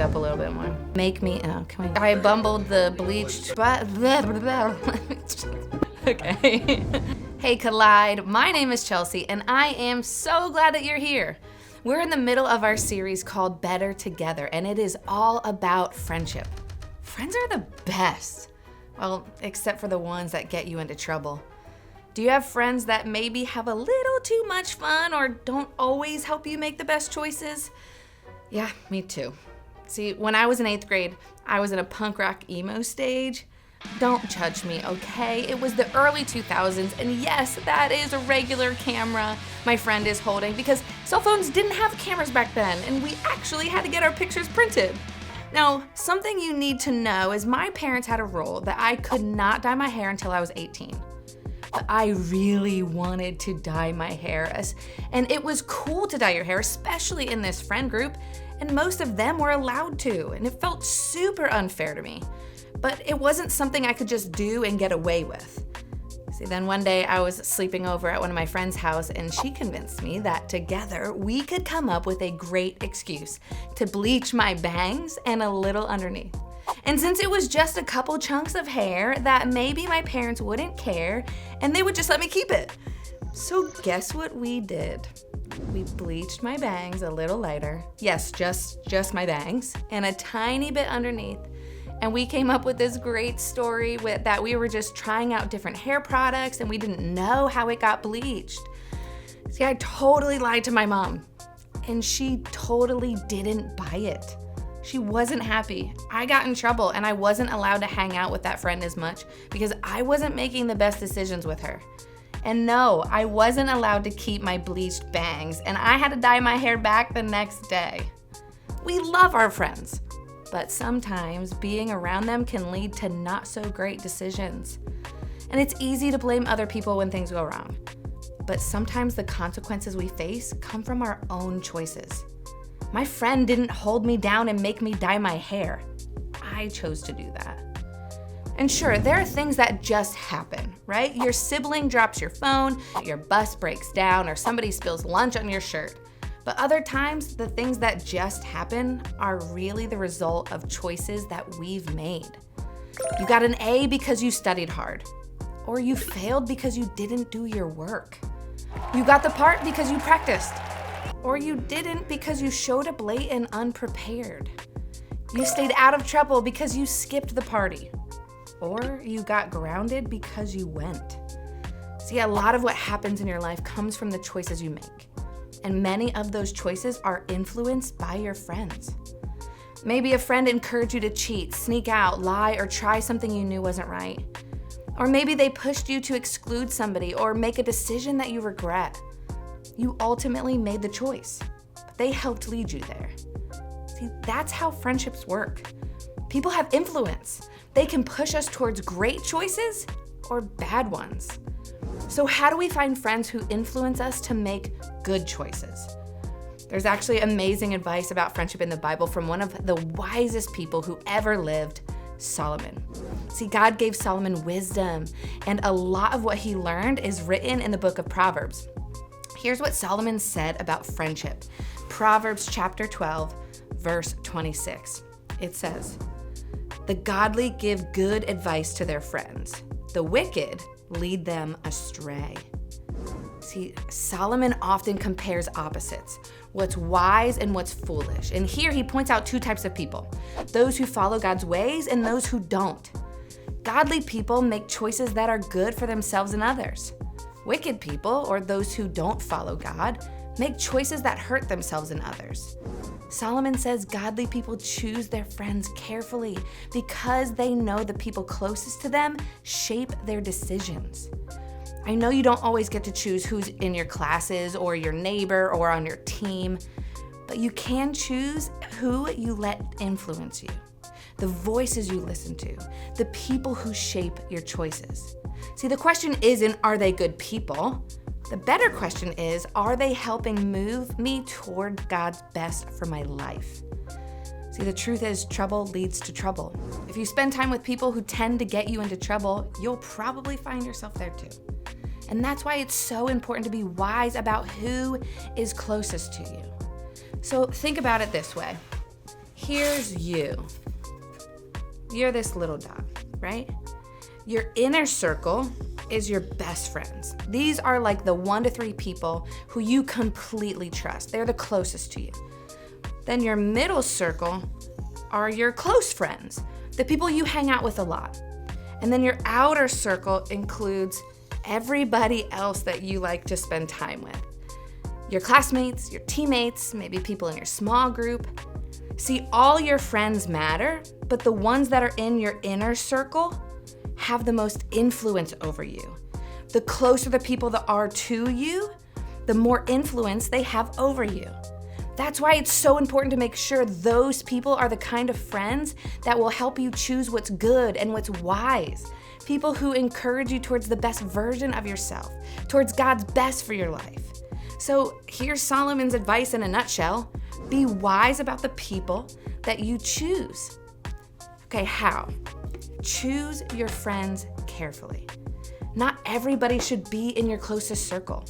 back up a little bit more. Make me, I bumbled the bleached, okay. Hey Collide, my name is Chelsea and I am so glad that you're here. We're in the middle of our series called Better Together and it is all about friendship. Friends are the best. Well, except for the ones that get you into trouble. Do you have friends that maybe have a little too much fun or don't always help you make the best choices? Yeah, me too. See, when I was in 8th grade, I was in a punk rock emo stage. Don't judge me, okay? It was the early 2000s, and yes, that is a regular camera my friend is holding because cell phones didn't have cameras back then, and we actually had to get our pictures printed. Now, something you need to know is my parents had a rule that I could not dye my hair until I was 18. But I really wanted to dye my hair, and it was cool to dye your hair, especially in this friend group, and most of them were allowed to, and it felt super unfair to me. But it wasn't something I could just do and get away with. See, then one day I was sleeping over at one of my friend's house and she convinced me that together we could come up with a great excuse to bleach my bangs and a little underneath. And since it was just a couple chunks of hair that maybe my parents wouldn't care and they would just let me keep it. So guess what we did? We bleached my bangs a little lighter. Yes, just my bangs and a tiny bit underneath. And we came up with this great story that we were just trying out different hair products and we didn't know how it got bleached. See, I totally lied to my mom and she totally didn't buy it. She wasn't happy. I got in trouble and I wasn't allowed to hang out with that friend as much because I wasn't making the best decisions with her. And no, I wasn't allowed to keep my bleached bangs and I had to dye my hair back the next day. We love our friends. But sometimes being around them can lead to not so great decisions. And it's easy to blame other people when things go wrong. But sometimes the consequences we face come from our own choices. My friend didn't hold me down and make me dye my hair. I chose to do that. And sure, there are things that just happen, right? Your sibling drops your phone, your bus breaks down, or somebody spills lunch on your shirt. But other times, the things that just happen are really the result of choices that we've made. You got an A because you studied hard, or you failed because you didn't do your work. You got the part because you practiced, or you didn't because you showed up late and unprepared. You stayed out of trouble because you skipped the party, or you got grounded because you went. See, a lot of what happens in your life comes from the choices you make. And many of those choices are influenced by your friends. Maybe a friend encouraged you to cheat, sneak out, lie, or try something you knew wasn't right. Or maybe they pushed you to exclude somebody or make a decision that you regret. You ultimately made the choice, but they helped lead you there. See, that's how friendships work. People have influence. They can push us towards great choices or bad ones. So how do we find friends who influence us to make good choices? There's actually amazing advice about friendship in the Bible from one of the wisest people who ever lived, Solomon. See, God gave Solomon wisdom, and a lot of what he learned is written in the book of Proverbs. Here's what Solomon said about friendship. Proverbs chapter 12, verse 26. It says, "The godly give good advice to their friends. The wicked lead them astray." See, Solomon often compares opposites, what's wise and what's foolish. And here he points out two types of people, those who follow God's ways and those who don't. Godly people make choices that are good for themselves and others. Wicked people, or those who don't follow God, make choices that hurt themselves and others. Solomon says godly people choose their friends carefully because they know the people closest to them shape their decisions. I know you don't always get to choose who's in your classes or your neighbor or on your team, but you can choose who you let influence you, the voices you listen to, the people who shape your choices. See, the question isn't, are they good people? The better question is, are they helping move me toward God's best for my life? See, the truth is, trouble leads to trouble. If you spend time with people who tend to get you into trouble, you'll probably find yourself there too. And that's why it's so important to be wise about who is closest to you. So think about it this way. here's you. You're this little dot, right? Your inner circle is your best friends. These are like the 1 to 3 people who you completely trust. They're the closest to you. Then your middle circle are your close friends, the people you hang out with a lot. And then your outer circle includes everybody else that you like to spend time with. Your classmates, your teammates, maybe people in your small group. See, all your friends matter, but the ones that are in your inner circle have the most influence over you. The closer the people that are to you, the more influence they have over you. That's why it's so important to make sure those people are the kind of friends that will help you choose what's good and what's wise. People who encourage you towards the best version of yourself, towards God's best for your life. So here's Solomon's advice in a nutshell. Be wise about the people that you choose. Okay, how? Choose your friends carefully. Not everybody should be in your closest circle.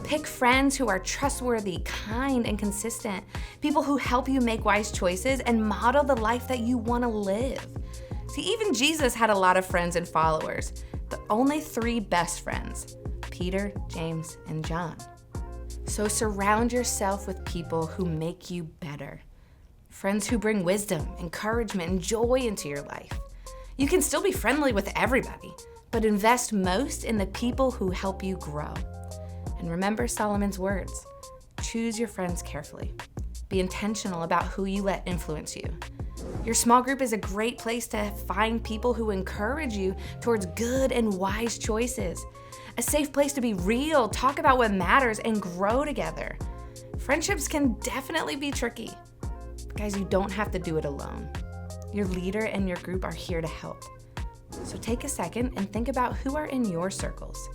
Pick friends who are trustworthy, kind, and consistent. People who help you make wise choices and model the life that you want to live. See, even Jesus had a lot of friends and followers, but only 3 best friends: Peter, James, and John. So surround yourself with people who make you better. Friends who bring wisdom, encouragement, and joy into your life. You can still be friendly with everybody, but invest most in the people who help you grow. And remember Solomon's words: choose your friends carefully. Be intentional about who you let influence you. Your small group is a great place to find people who encourage you towards good and wise choices. A safe place to be real, talk about what matters, and grow together. Friendships can definitely be tricky. Guys, you don't have to do it alone. Your leader and your group are here to help. So take a second and think about who are in your circles.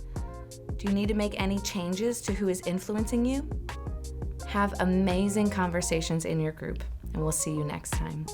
Do you need to make any changes to who is influencing you? Have amazing conversations in your group, and we'll see you next time.